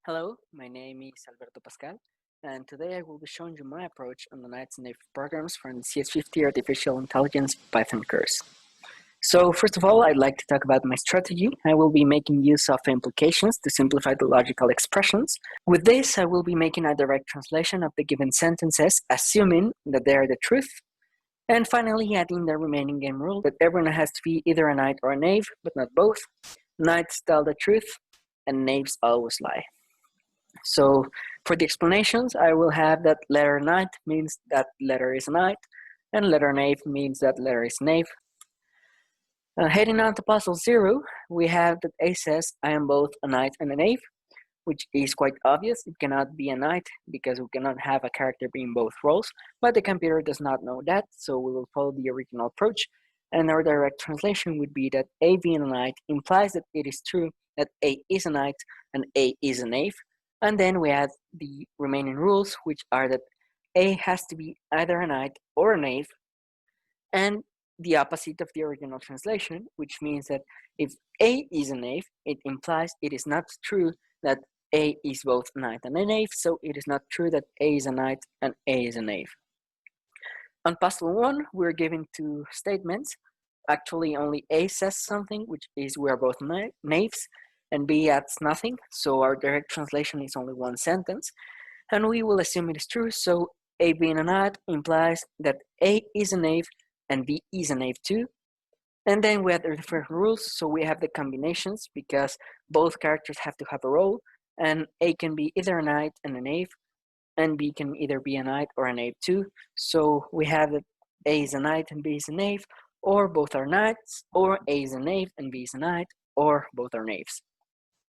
Hello, my name is Alberto Pascal, and today I will be showing you my approach on the knights and knaves programs from the CS50 Artificial Intelligence Python course. So first of all, I'd like to talk about my strategy. I will be making use of implications to simplify the logical expressions. With this, I will be making a direct translation of the given sentences, assuming that they are the truth, and finally adding the remaining game rule that everyone has to be either a knight or a knave, but not both. Knights tell the truth, and knaves always lie. So for the explanations, I will have that letter knight means that letter is knight, and letter knave means that letter is knave. Heading on to puzzle 0, we have that A says, I am both a knight and a knave, which is quite obvious. It cannot be a knight because we cannot have a character being both roles, but the computer does not know that, so we will follow the original approach. And our direct translation would be that A being a knight implies that it is true that A is a knight and A is a knave. And then we add the remaining rules, which are that A has to be either a knight or a knave, and the opposite of the original translation, which means that if A is a knave, it implies it is not true that A is both a knight and a knave, so it is not true that A is a knight and A is a knave. On puzzle 1, we're given two statements. Actually, only A says something, which is we are both knaves, and B adds nothing, so our direct translation is only one sentence, and we will assume it is true, so A being a knight implies that A is a knave and B is a knave too. And then we have the different rules, so we have the combinations, because both characters have to have a role, and A can be either a knight and a knave, and B can either be a knight or a knave too, so we have that A is a knight and B is a knave, or both are knights, or A is a knave and B is a knight, or both are knaves.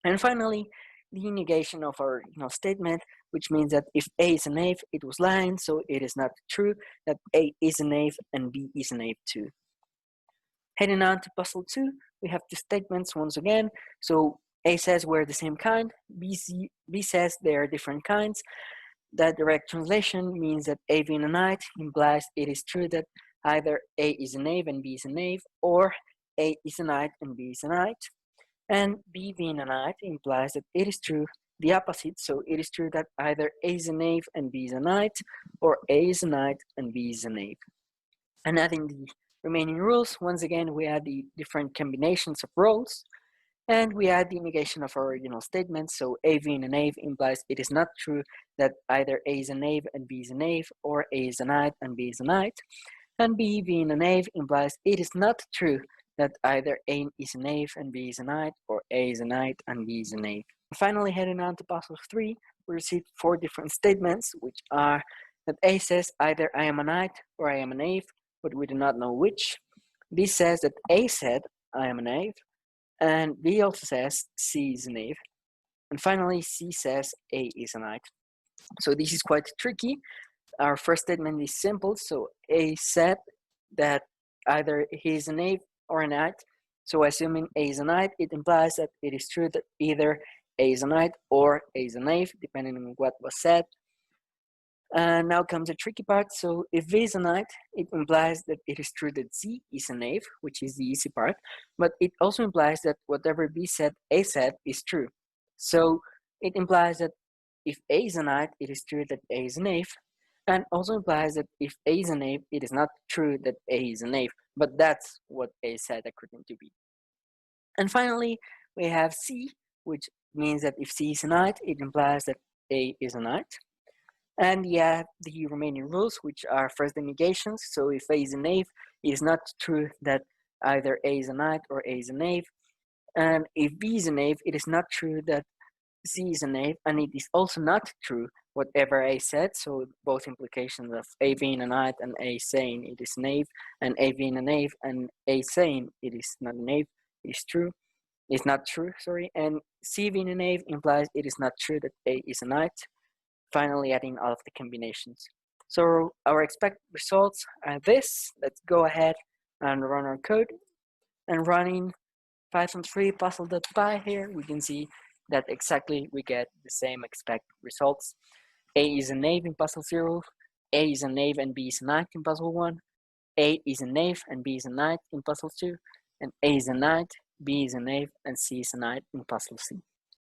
And finally, the negation of our statement, which means that if A is a knave, it was lying, so it is not true that A is a knave and B is a knave too. Heading on to puzzle 2, we have two statements once again. So A says we're the same kind, B says they are different kinds. That direct translation means that A being a knight implies it is true that either A is a knave and B is a knave, or A is a knight and B is a knight. And B being a knight implies that it is true the opposite, so it is true that either A is a knave and B is a knight, or A is a knight and B is a knave. And adding the remaining rules, once again we add the different combinations of roles, and we add the negation of our original statement, so A being a knave implies it is not true that either A is a knave and B is a knave, or A is a knight and B is a knight. And B being a knave implies it is not true that either A is a knave and B is a knight, or A is a knight and B is a knave. Finally, heading on to puzzle 3, we receive 4 different statements, which are that A says either I am a knight or I am a knave, but we do not know which. B says that A said I am a knave, and B also says C is a knave. And finally, C says A is a knight. So this is quite tricky. Our first statement is simple, so A said that either he is a knave or a knight. So assuming A is a knight, it implies that it is true that either A is a knight or A is a knave, depending on what was said. And now comes the tricky part. So if B is a knight, it implies that it is true that C is a knave, which is the easy part, but it also implies that whatever B said, A said is true. So it implies that if A is a knight, it is true that A is a knave, and also implies that if A is a knave, it is not true that A is a knave, but that's what A said according to B. And finally, we have C, which means that if C is a knight, it implies that A is a knight. And yeah, the remaining rules, which are first the negations. So if A is a knave, it is not true that either A is a knight or A is a knave. And if B is a knave, it is not true that C is a knave, and it is also not true whatever A said. So both implications of A being a knight and A saying it is knave, and A being a knave and A saying it is not a knave is true. It's not true, sorry. And C being a knave implies it is not true that A is a knight. Finally, adding all of the combinations. So our expected results are this. Let's go ahead and run our code. And running Python 3 puzzle.py here, we can see that exactly we get the same expected results. A is a knave in puzzle 0, A is a knave and B is a knight in puzzle 1, A is a knave and B is a knight in puzzle 2, and A is a knight, B is a knave, and C is a knight in puzzle C.